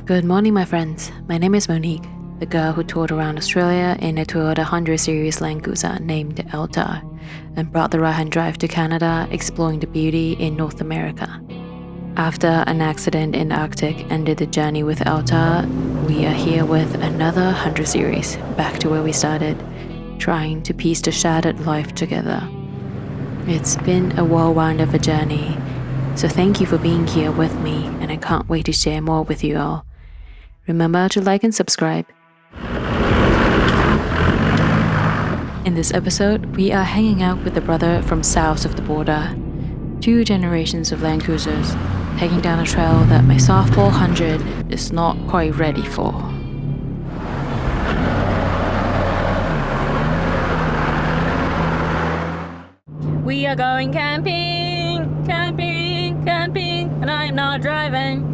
Good morning, my friends. My name is Monique, the girl who toured around Australia in a Toyota 100 Series Land Cruiser named Alta, and brought the right-hand drive to Canada, exploring the beauty in North America. After an accident in the Arctic ended the journey with Alta, we are here with another 100 Series, back to where we started, trying to piece the shattered life together. It's been a whirlwind of a journey, so thank you for being here with me, and I can't wait to share more with you all. Remember to like and subscribe. In this episode, we are hanging out with a brother from south of the border. 2 generations of Land Cruisers, taking down a trail that my softball 100 is not quite ready for. We are going camping, and I'm not driving.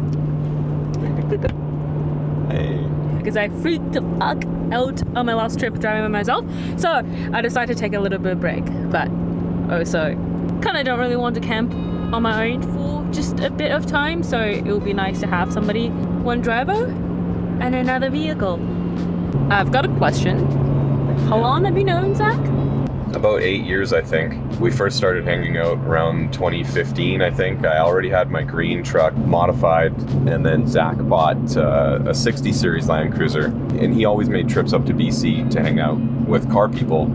Hey. Because I freaked the fuck out on my last trip driving by myself. So I decided to take a little bit of break, but also kind of don't really want to camp on my own for just a bit of time. So it would be nice to have somebody, one driver and another vehicle. I've got a question. How long have you known Zach? About 8 years, I think. We first started hanging out around 2015, I think. I already had my green truck modified, and then Zach bought a 60 Series Land Cruiser, and he always made trips up to BC to hang out with car people.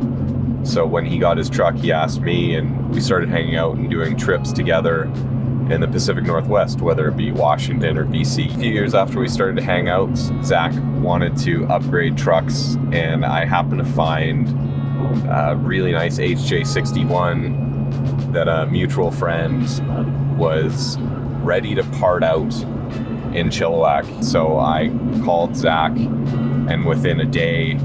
So when he got his truck, he asked me, and we started hanging out and doing trips together in the Pacific Northwest, whether it be Washington or BC. A few years after we started to hang out, Zach wanted to upgrade trucks, and I happened to find a really nice HJ61 that a mutual friend was ready to part out in Chilliwack. So I called Zach, and within a day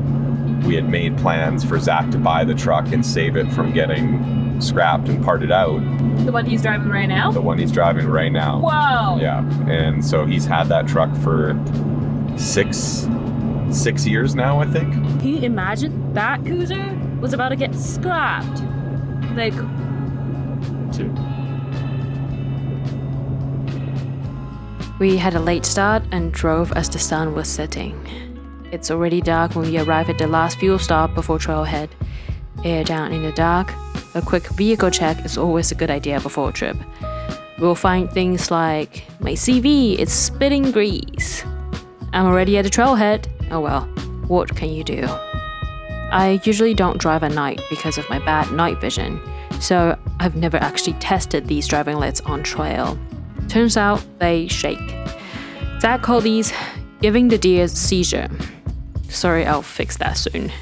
we had made plans for Zach to buy the truck and save it from getting scrapped and parted out. The one he's driving right now? The one he's driving right now. Wow. Yeah, and so he's had that truck for six years now, I think. Can you imagine that cruiser was about to get scrapped? Like, 2. We had a late start and drove as the sun was setting. It's already dark when we arrive at the last fuel stop before trailhead. Air down in the dark, a quick vehicle check is always a good idea before a trip. We'll find things like, my CV is spitting grease. I'm already at the trailhead. Oh well, what can you do? I usually don't drive at night because of my bad night vision, so I've never actually tested these driving lights on trail. Turns out they shake. Zach called these giving the deer seizure. Sorry, I'll fix that soon.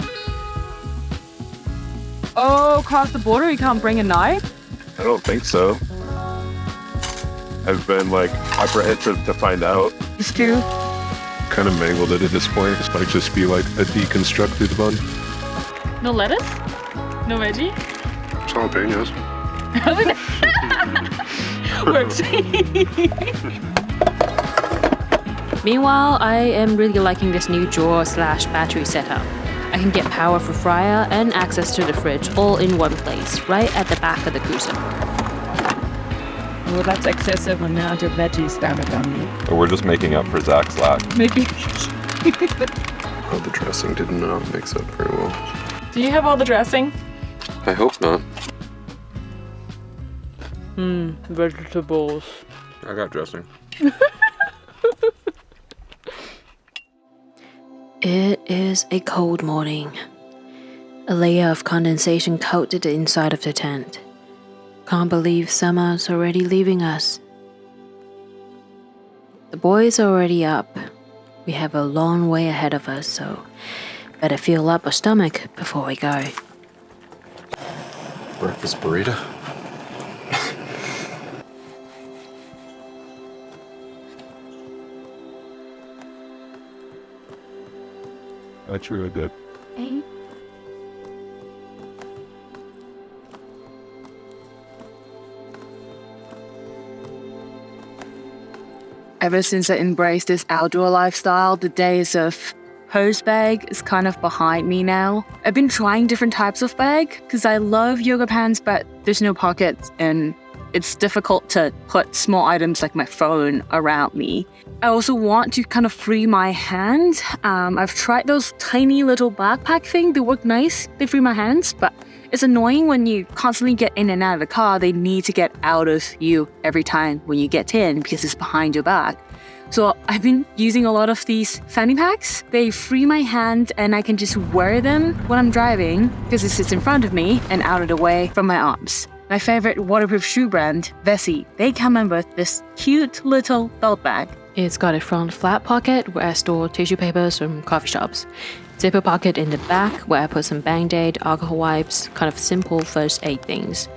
Oh, across the border you can't bring a knife? I don't think so. I've been apprehensive to find out. Just do. Kind of mangled it at this point. This might just be like a deconstructed bun. No lettuce? No veggie? Jalapenos. Works. Meanwhile, I am really liking this new drawer/battery setup. I can get power for fryer and access to the fridge all in one place, right at the back of the cruiser. Well, that's excessive amount of veggies down at me. Or we're just making up for Zach's lack. Maybe. Oh, the dressing did not mix up very well. Do you have all the dressing? I hope not. Vegetables. I got dressing. It is a cold morning. A layer of condensation coated the inside of the tent. Can't believe summer's already leaving us. The boys are already up. We have a long way ahead of us, so better fill up our stomach before we go. Breakfast burrito. That's really good. Ever since I embraced this outdoor lifestyle, the days of hose bag is kind of behind me now. I've been trying different types of bag because I love yoga pants, but there's no pockets and it's difficult to put small items like my phone around me. I also want to kind of free my hands. I've tried those tiny little backpack thing. They work nice. They free my hands, but it's annoying when you constantly get in and out of the car. They need to get out of you every time when you get in because it's behind your back. So I've been using a lot of these fanny packs. They free my hand and I can just wear them when I'm driving because it sits in front of me and out of the way from my arms. My favorite waterproof shoe brand, Vessi, they come in with this cute little belt bag. It's got a front flat pocket where I store tissue papers from coffee shops. Zipper pocket in the back where I put some Band-Aid, alcohol wipes, kind of simple first aid things.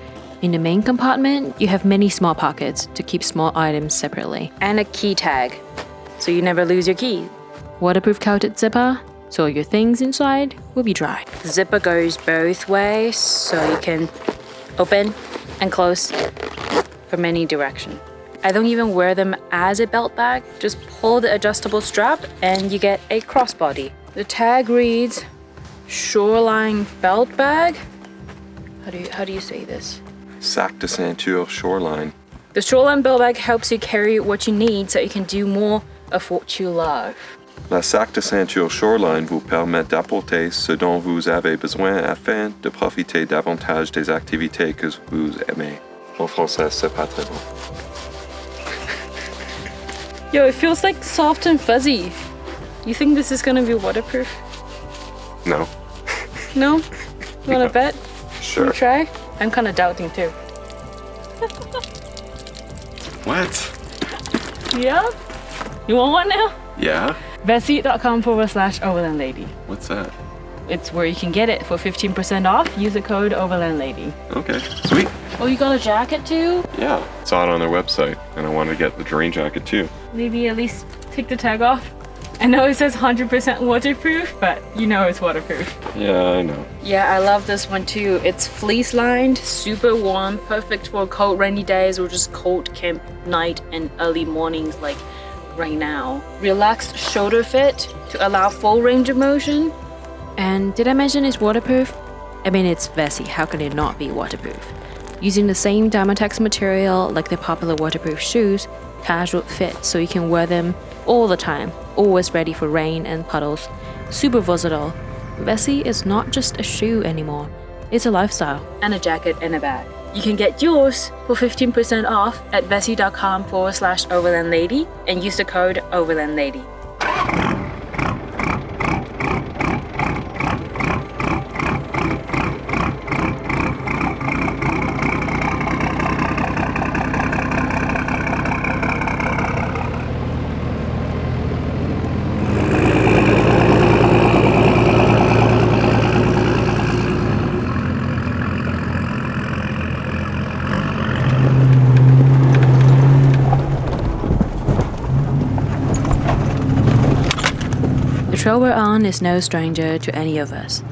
In the main compartment, you have many small pockets to keep small items separately. And a key tag, so you never lose your key. Waterproof coated zipper, so your things inside will be dry. The zipper goes both ways, so you can open and close from any direction. I don't even wear them as a belt bag, just pull the adjustable strap and you get a crossbody. The tag reads, Shoreline Belt Bag? How do you say this? Sac de ceinture Shoreline. The Shoreline Belt Bag helps you carry what you need so you can do more of what you love. La sac de ceinture Shoreline vous permet d'apporter ce dont vous avez besoin afin de profiter davantage des activités que vous aimez. En français, c'est pas très bon. Yo, it feels like soft and fuzzy. You think this is gonna be waterproof? No. No? You wanna bet? Sure. You try? I'm kinda doubting too. What? Yeah? You want one now? Yeah? Vessi.com/Overland Lady. What's that? It's where you can get it for 15% off. Use the code Overland Lady. Okay, sweet. Oh, you got a jacket too? Yeah. Saw it on their website, and I wanted to get the terrain jacket too. Maybe at least take the tag off. I know it says 100% waterproof, but you know it's waterproof. Yeah, I know. Yeah, I love this one too. It's fleece lined, super warm, perfect for cold rainy days or just cold camp night and early mornings like right now. Relaxed shoulder fit to allow full range of motion. And did I mention it's waterproof? I mean, it's Vessi, how can it not be waterproof? Using the same Dymatex material like the popular waterproof shoes, casual fit so you can wear them all the time, always ready for rain and puddles. Super versatile. Vessi is not just a shoe anymore, it's a lifestyle. And a jacket and a bag. You can get yours for 15% off at vessi.com/Overland Lady and use the code Overland Lady. The trail we're on is no stranger to any of us.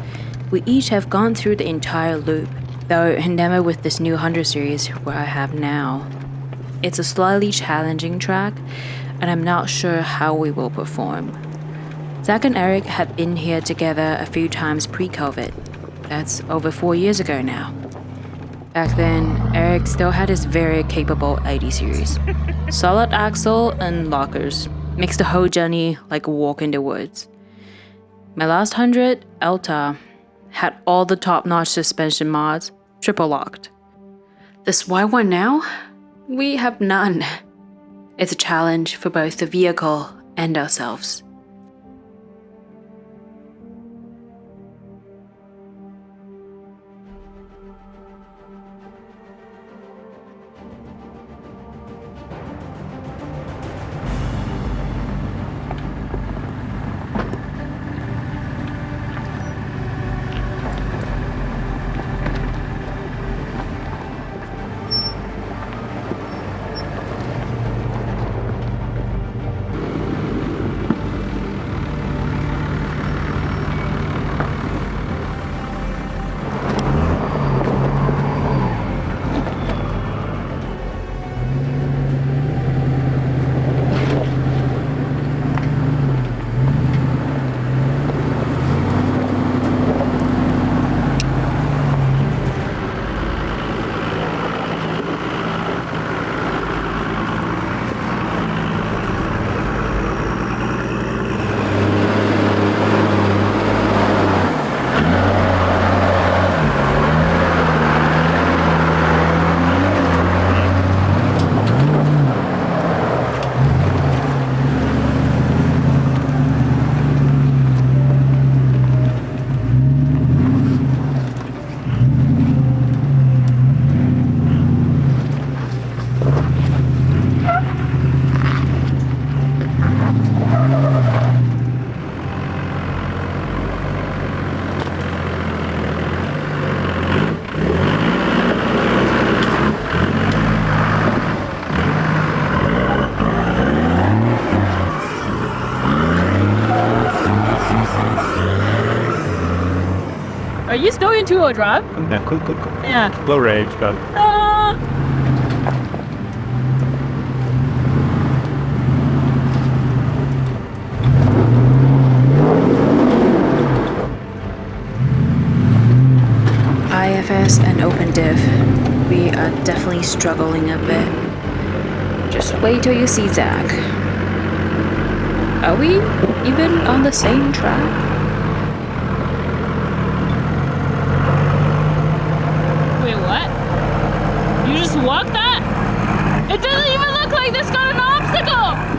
We each have gone through the entire loop, though never with this new 100 series where I have now. It's a slightly challenging track, and I'm not sure how we will perform. Zach and Eric had been here together a few times pre-COVID. That's over 4 years ago now. Back then, Eric still had his very capable 80 series. Solid axle and lockers. Makes the whole journey like a walk in the woods. My last 100, Elta, had all the top-notch suspension mods, triple locked. This white one now? We have none. It's a challenge for both the vehicle and ourselves. Are you still in 2-0 drive? Yeah, cool. Yeah. Low range, but IFS and OpenDiv, we are definitely struggling a bit. Just wait till you see Zach. Are we even on the same track? Wait, what? You just walked that? It doesn't even look like this got an obstacle!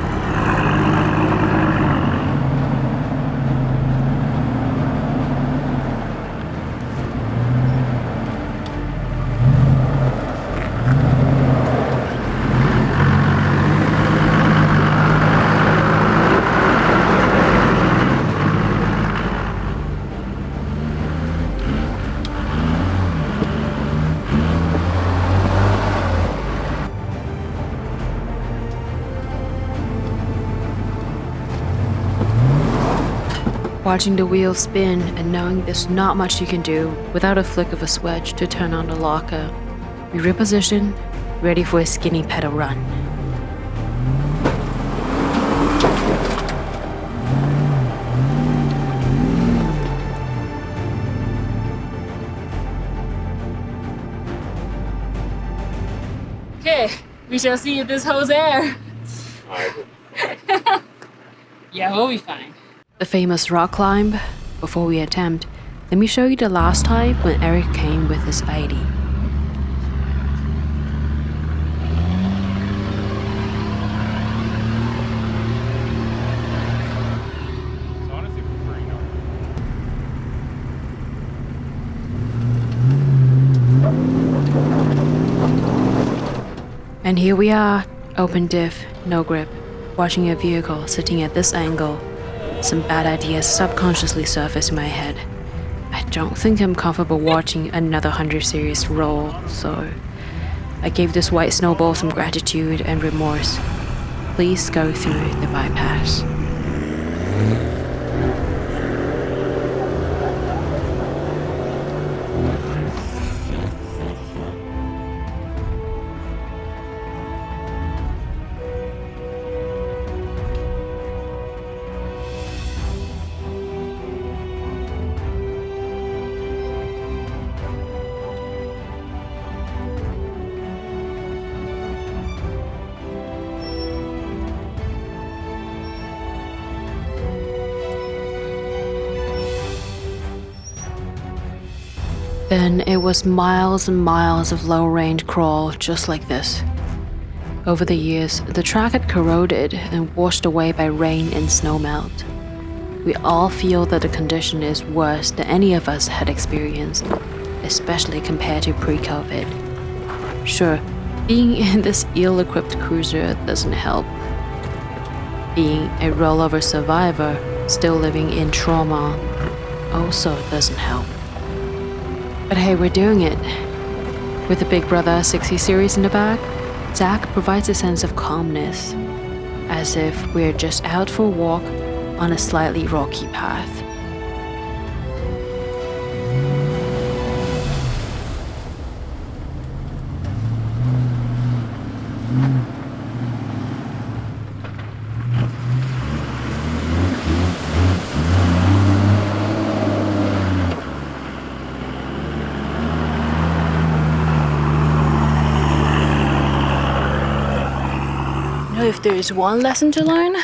Watching the wheels spin and knowing there's not much you can do without a flick of a switch to turn on the locker, we reposition, ready for a skinny pedal run. Okay, we shall see if this holds air. Yeah, we'll be fine. A famous rock climb. Before we attempt, let me show you the last time when Eric came with his ID. And here we are, open diff, no grip, watching a vehicle sitting at this angle. Some bad ideas subconsciously surface in my head. I don't think I'm comfortable watching another 100 series roll, so I gave this white snowball some gratitude and remorse. Please go through the bypass. Then it was miles and miles of low-range crawl just like this. Over the years, the track had corroded and washed away by rain and snowmelt. We all feel that the condition is worse than any of us had experienced, especially compared to pre-COVID. Sure, being in this ill-equipped cruiser doesn't help. Being a rollover survivor, still living in trauma, also doesn't help. But hey, we're doing it. With the Big Brother 60 series in the back, Zach provides a sense of calmness, as if we're just out for a walk on a slightly rocky path. If there is one lesson to learn,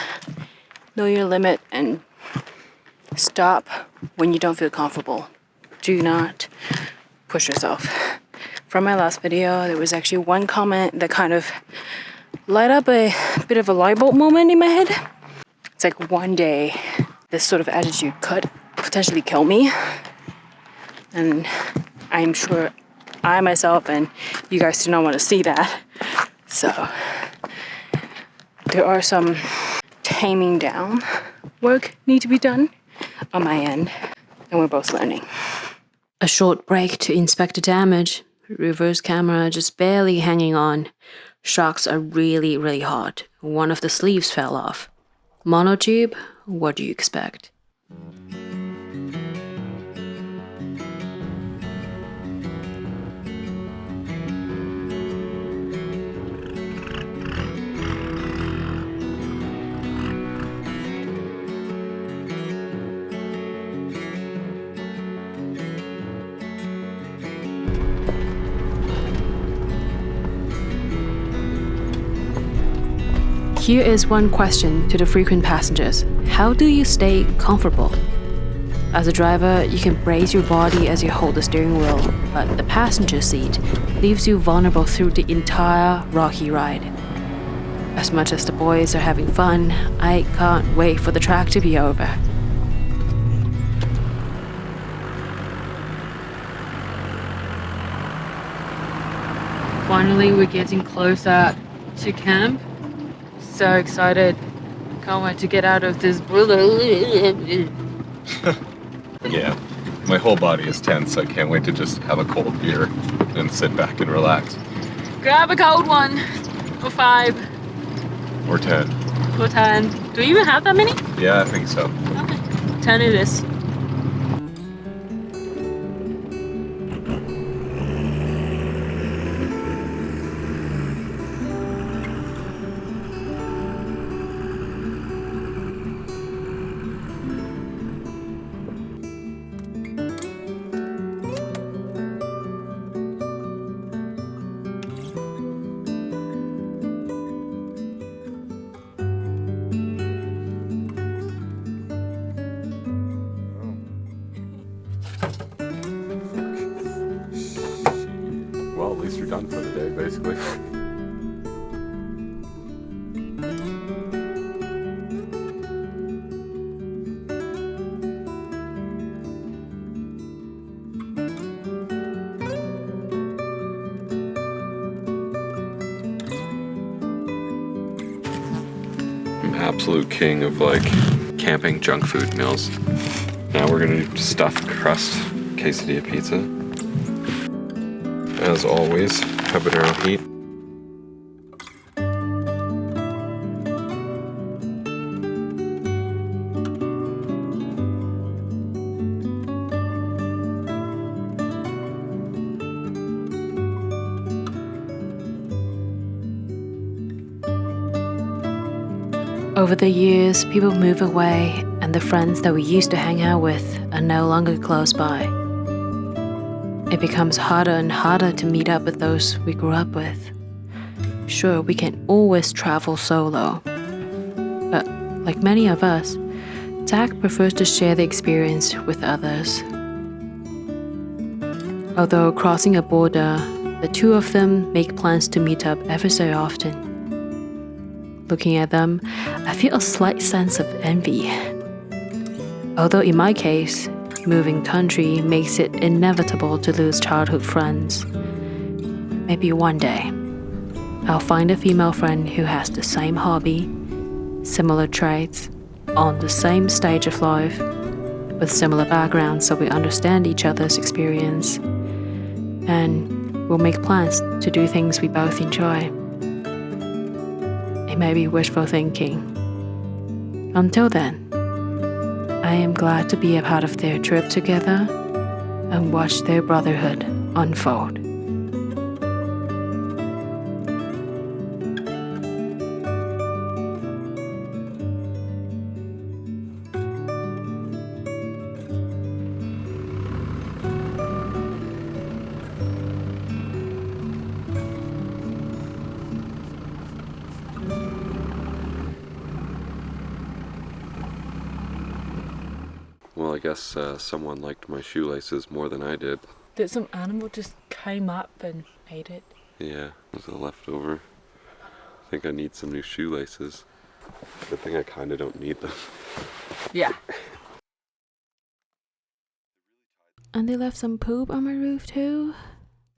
know your limit and stop when you don't feel comfortable. Do not push yourself. From my last video, there was actually one comment that kind of light up a bit of a light bulb moment in my head. It's like one day, this sort of attitude could potentially kill me. And I'm sure I myself and you guys do not want to see that. So there are some taming down work need to be done on my end, and we're both learning. A short break to inspect the damage. Reverse camera just barely hanging on. Shocks are really, really hot. One of the sleeves fell off. Monotube, what do you expect? Here is one question to the frequent passengers. How do you stay comfortable? As a driver, you can brace your body as you hold the steering wheel, but the passenger seat leaves you vulnerable through the entire rocky ride. As much as the boys are having fun, I can't wait for the track to be over. Finally, we're getting closer to camp. So excited. Can't wait to get out of this. Yeah, my whole body is tense. I can't wait to just have a cold beer and sit back and relax. Grab a cold one. Or 5. Or 10. Or 10. Do you even have that many? Yeah, I think so. Okay. 10 it is. Well, at least you're done for the day, basically. I'm absolute king of like camping junk food meals. Now we're gonna do stuffed crust quesadilla pizza. As always, habanero heat. Over the years, people move away, and the friends that we used to hang out with are no longer close by. It becomes harder and harder to meet up with those we grew up with. Sure, we can always travel solo, but like many of us, Zach prefers to share the experience with others. Although crossing a border, the two of them make plans to meet up ever so often. Looking at them, I feel a slight sense of envy. Although in my case, moving country makes it inevitable to lose childhood friends. Maybe one day, I'll find a female friend who has the same hobby, similar traits, on the same stage of life, with similar backgrounds so we understand each other's experience, and we'll make plans to do things we both enjoy. It may be wishful thinking. Until then, I am glad to be a part of their trip together and watch their brotherhood unfold. Well, I guess someone liked my shoelaces more than I did. Did some animal just came up and ate it? Yeah, it was a leftover. I think I need some new shoelaces. Good thing I kind of don't need them. Yeah. And they left some poop on my roof too.